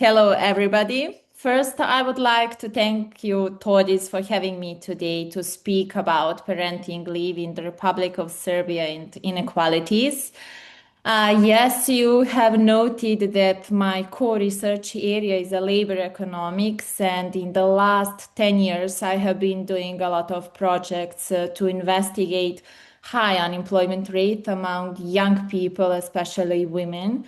Hello, everybody. First, I would like to thank you, Todis, for having me today to speak about parenting leave in the Republic of Serbia and inequalities. Yes, you have noted that my core research area is labor economics, and in the last 10 years, I have been doing a lot of projects to investigate high unemployment rate among young people, especially women.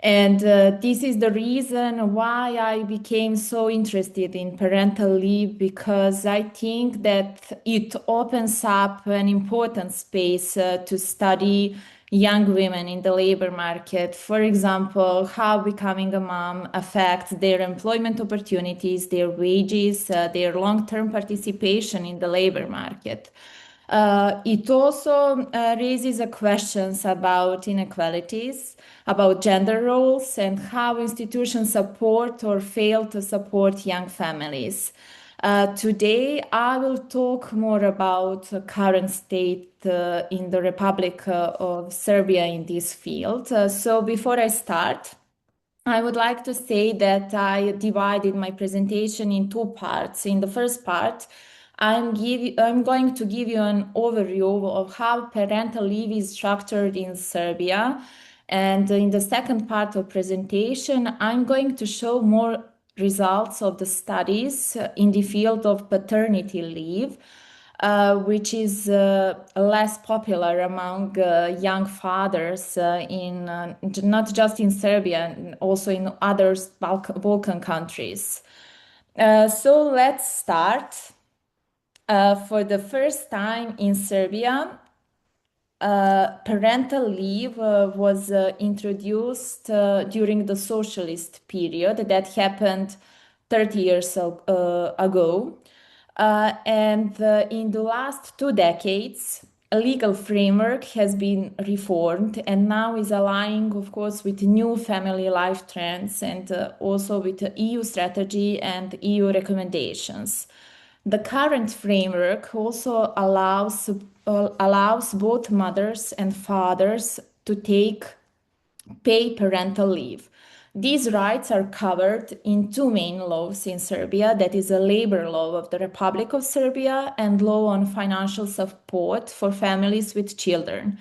And this is the reason why I became so interested in parental leave because I think that it opens up an important space to study young women in the labor market. For example, how becoming a mom affects their employment opportunities, their wages, their long-term participation in the labor market. It also raises questions about inequalities, about gender roles, and how institutions support or fail to support young families. Today, I will talk more about the current state in the Republic of Serbia in this field. So, before I start, I would like to say that I divided my presentation in two parts. In the first part, I'm going to give you an overview of how parental leave is structured in Serbia. And in the second part of presentation, I'm going to show more results of the studies in the field of paternity leave, which is less popular among young fathers not just in Serbia, also in other Balkan countries. So let's start. For the first time in Serbia, parental leave was introduced during the socialist period that happened 30 years ago. And in the last 2 decades, a legal framework has been reformed and now is aligning, of course, with new family life trends and also with the EU strategy and EU recommendations. The current framework also allows both mothers and fathers to take paid parental leave. These rights are covered in two main laws in Serbia, that is a labor law of the Republic of Serbia and law on financial support for families with children.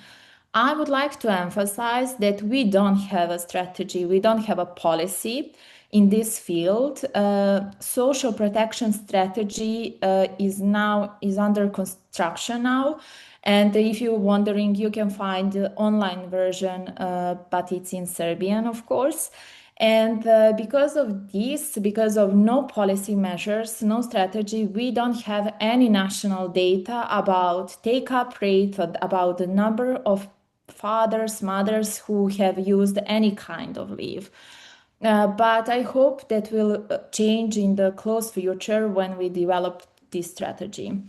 I would like to emphasize that we don't have a strategy, we don't have a policy in this field. Social protection strategy is under construction now. And if you're wondering, you can find the online version, but it's in Serbian, of course. And because of this, because of no policy measures, no strategy, we don't have any national data about take-up rate, about the number of fathers, mothers who have used any kind of leave. But I hope that will change in the close future when we develop this strategy.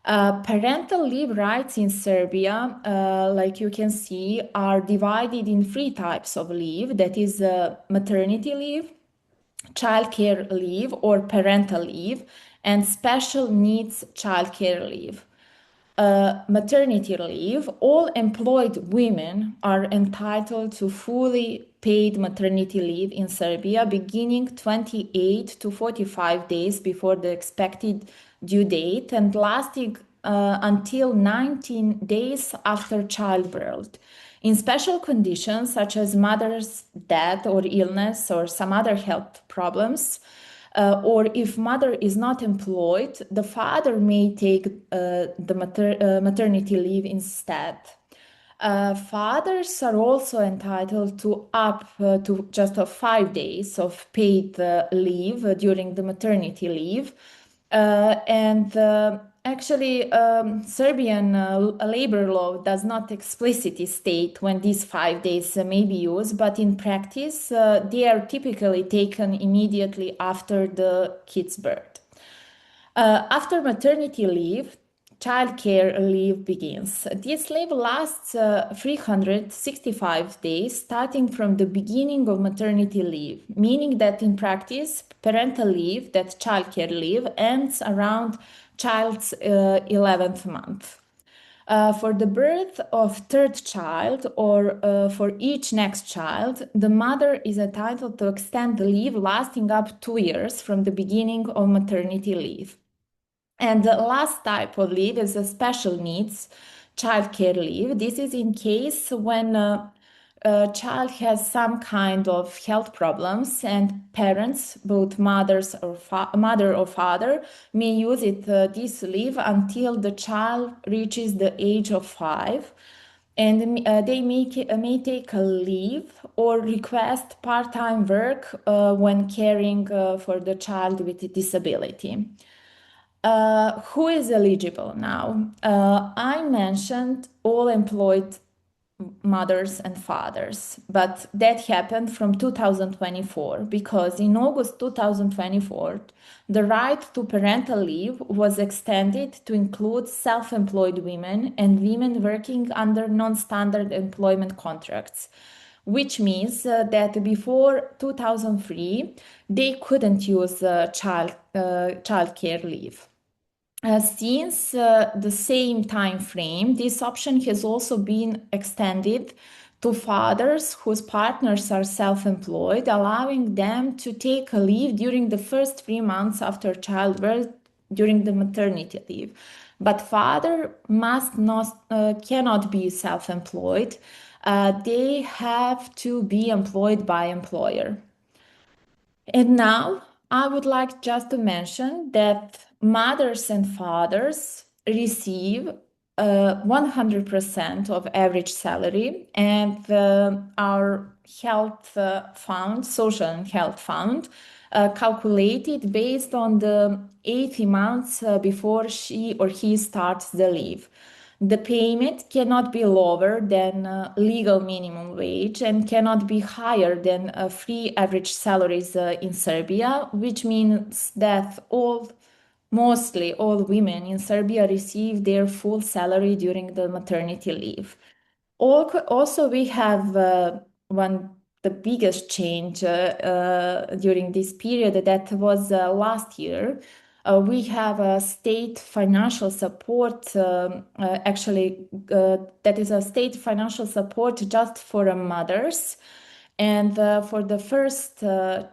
Parental leave rights in Serbia, like you can see, are divided in three types of leave. That is maternity leave, childcare leave or parental leave, and special needs childcare leave. Maternity leave, all employed women are entitled to fully paid maternity leave in Serbia beginning 28 to 45 days before the expected due date and lasting until 19 days after childbirth. In special conditions such as mother's death or illness or some other health problems, or if mother is not employed, the father may take the maternity leave instead. Fathers are also entitled to up to just 5 days of paid leave during the maternity leave. Actually, Serbian labor law does not explicitly state when these 5 days may be used, but in practice, they are typically taken immediately after the kid's birth. After maternity leave, childcare leave begins. This leave lasts 365 days, starting from the beginning of maternity leave, meaning that in practice, parental leave, that childcare leave, ends around child's 11th month. For the birth of third child or for each next child, the mother is entitled to extend the leave lasting up 2 years from the beginning of maternity leave. And the last type of leave is a special needs childcare leave. This is in case when a child has some kind of health problems and parents, both mother or father, may use this leave until the child reaches the age of 5. And they may take a leave or request part-time work when caring for the child with a disability. Who is eligible now? I mentioned all employed mothers and fathers, but that happened from 2024 because in August 2024, the right to parental leave was extended to include self-employed women and women working under non-standard employment contracts, which means that before 2003, they couldn't use child care leave. Since the same time frame, this option has also been extended to fathers whose partners are self-employed, allowing them to take a leave during the first 3 months after childbirth during the maternity leave. But father must not cannot be self-employed. They have to be employed by employer. And now I would like just to mention that mothers and fathers receive 100% of average salary, and our health fund, social and health fund, calculated based on the 80 months before she or he starts the leave. The payment cannot be lower than legal minimum wage and cannot be higher than free average salaries in Serbia, which means that mostly all women in Serbia receive their full salary during the maternity leave. Also, we have the biggest change during this period that was last year. We have a state financial support, that is a state financial support just for mothers. And for the first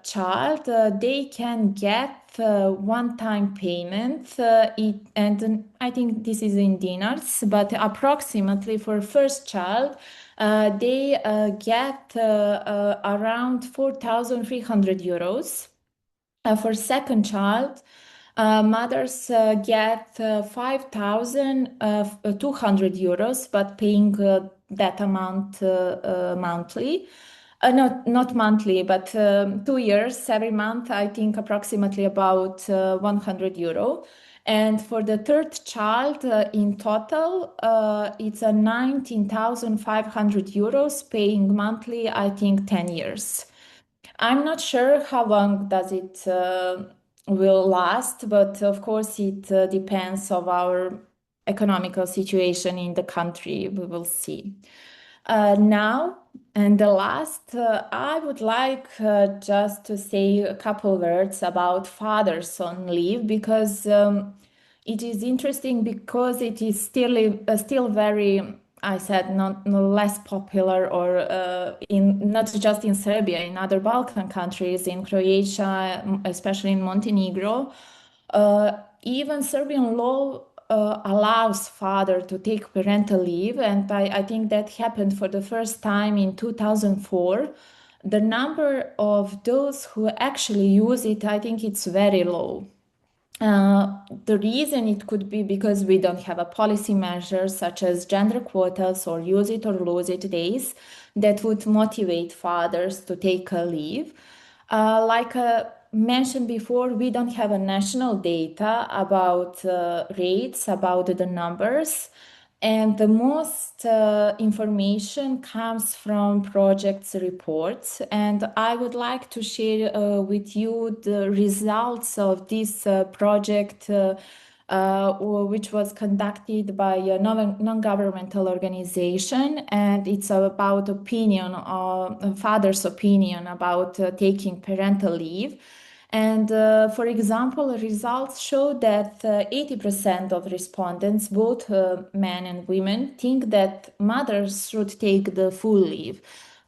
child, they can get one-time payment, and I think this is in dinars, but approximately for first child, they get around 4,300 euros. For second child, mothers get 5,200 euros, but paying that amount monthly. Not monthly, but 2 years, every month, I think approximately about 100 euro. And for the third child, in total, it's a 19,500 euros paying monthly, I think 10 years. I'm not sure how long does it will last, but of course it depends of our economical situation in the country. We will see. Now, and the last, I would like just to say a couple words about fathers on leave because it is interesting because it is still very, I said, not less popular or in not just in Serbia, in other Balkan countries, in Croatia, especially in Montenegro. Even Serbian law allows father to take parental leave, and I think that happened for the first time in 2004. The number of those who actually use it, I think it's very low. The reason it could be because we don't have a policy measure such as gender quotas or use it or lose it days that would motivate fathers to take a leave. Like mentioned before, we don't have a national data about rates, about the numbers, and the most information comes from projects reports. And I would like to share with you the results of this project, which was conducted by a non-governmental organization, and it's about opinion, father's opinion about taking parental leave. And for example, results show that 80% of respondents, both men and women, think that mothers should take the full leave.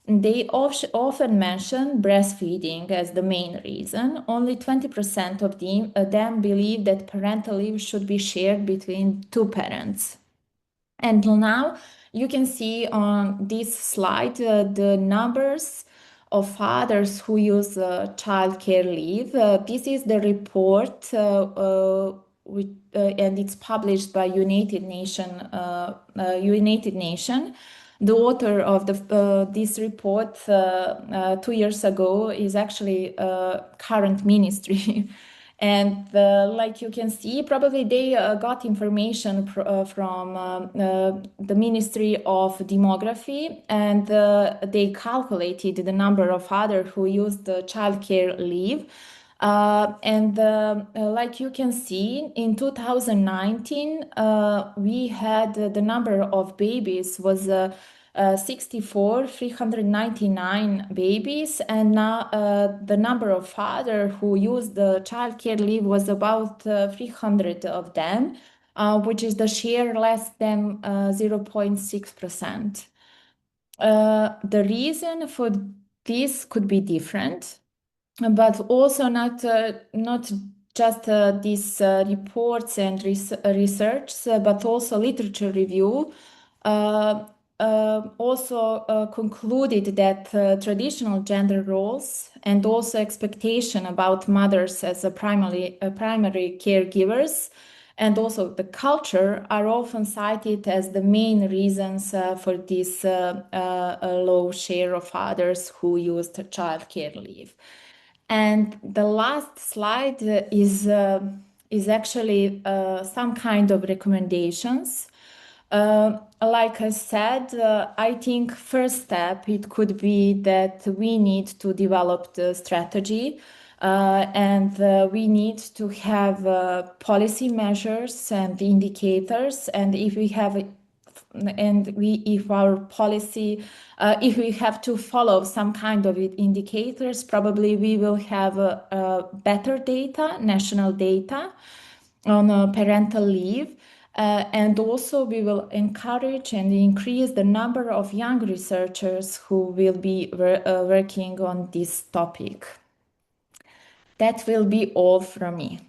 They often mention breastfeeding as the main reason. Only 20% of them believe that parental leave should be shared between two parents. And now you can see on this slide the numbers of fathers who use childcare leave. This is the report, and it's published by United Nation. The author of this report 2 years ago is actually current ministry. And like you can see, probably they got information from the Ministry of Demography, and they calculated the number of fathers who used the childcare leave. Like you can see, in 2019, we had the number of babies was 399 babies, and now the number of fathers who used the childcare leave was about 300 of them, which is the share less than 0.6%. The reason for this could be different, but also not just these reports and research, but also literature review also concluded that traditional gender roles and also expectation about mothers as a primary caregivers and also the culture are often cited as the main reasons for this low share of fathers who used childcare leave. And the last slide is actually some kind of recommendations. Like I said, I think first step it could be that we need to develop the strategy, and we need to have policy measures and indicators. And if we have if our policy, if we have to follow some kind of indicators, probably we will have better data, national data on parental leave. And also we will encourage and increase the number of young researchers who will be working on this topic. That will be all from me.